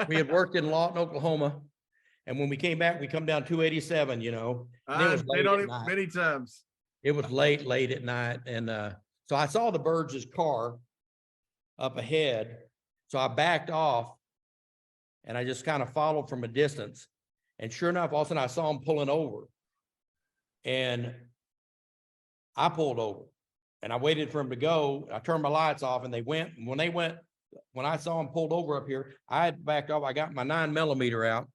We had worked in Lawton, Oklahoma. And when we came back, we come down 287, you know. And it was late at night. Many times. It was late at night. And so I saw the Birds' car up ahead. So I backed off and I just kind of followed from a distance. And sure enough, all of a sudden I saw them pulling over. And I pulled over and I waited for them to go. I turned my lights off and they went. And when I saw them pulled over up here, I had backed off. I got my 9mm out,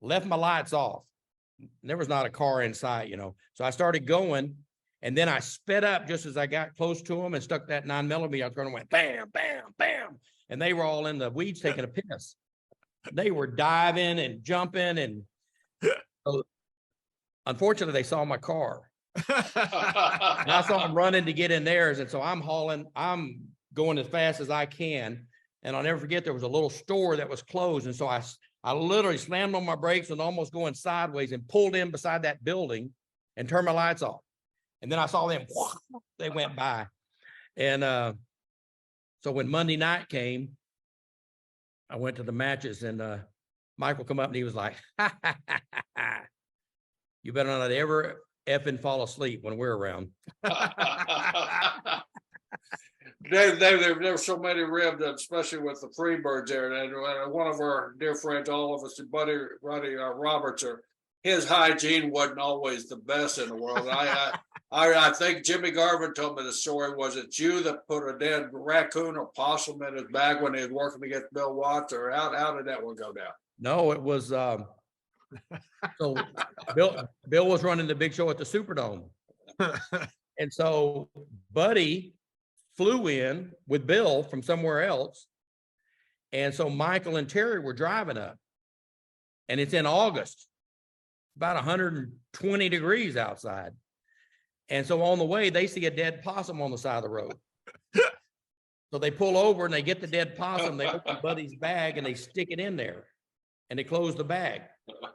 left my lights off. There was not a car in sight, you know. So I started going and then I sped up just as I got close to them and stuck that 9mm. I turned and went bam, bam, bam. And they were all in the weeds taking a piss. They were diving and jumping. And so, unfortunately, they saw my car. And I saw them running to get in theirs. And so I'm going as fast as I can. And I'll never forget, there was a little store that was closed. And so I literally slammed on my brakes and almost going sideways and pulled in beside that building and turned my lights off. And then I saw them, they went by. And so when Monday night came, I went to the matches and Michael come up and he was like, you better not ever effing fall asleep when we're around. There were so many ribs, especially with the Freebirds there. And one of our dear friends, all of us, Buddy Roberts, his hygiene wasn't always the best in the world. I think Jimmy Garvin told me the story. Was it you that put a dead raccoon or possum in his bag when he was working against Bill Watts, or how did that one go down? No, it was so Bill was running the big show at the Superdome. And so Buddy flew in with Bill from somewhere else. And so Michael and Terry were driving up. And it's in August, about 120 degrees outside. And so on the way, they see a dead possum on the side of the road. So they pull over and they get the dead possum. They open Buddy's bag and they stick it in there. And they close the bag.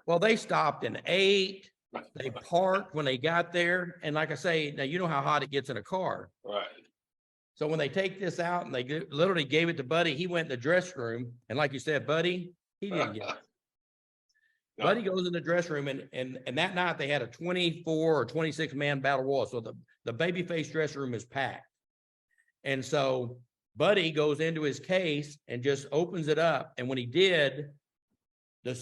Well, they stopped and ate. They parked when they got there. And like I say, now you know how hot it gets in a car. Right. So when they take this out and they literally gave it to Buddy, he went in the dressing room. And like you said, Buddy, he didn't get it. No. Buddy goes in the dressing room and that night they had a 24 or 26 man battle royal. So the babyface dressing room is packed. And so Buddy goes into his case and just opens it up. And when he did, the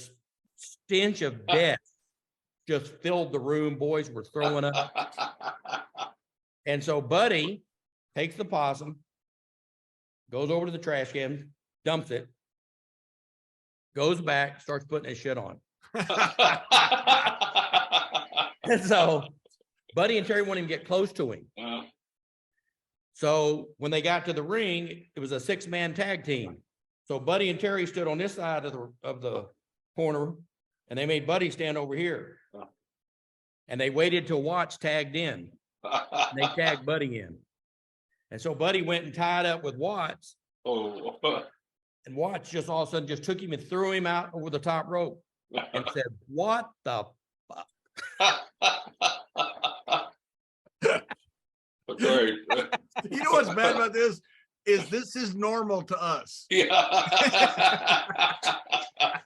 stench of death just filled the room. Boys were throwing up. And so Buddy takes the possum, goes over to the trash can, dumps it, goes back, starts putting his shit on. And so Buddy and Terry wanted him to get close to him. So when they got to the ring, it was a 6-man tag team. So Buddy and Terry stood on this side of the corner, and they made Buddy stand over here. And they waited till Watts tagged in. And they tagged Buddy in. And so Buddy went and tied up with Watts. Oh. And Watts just all of a sudden just took him and threw him out over the top rope and said, "What the fuck?" Great. You know what's bad about this is normal to us. Yeah.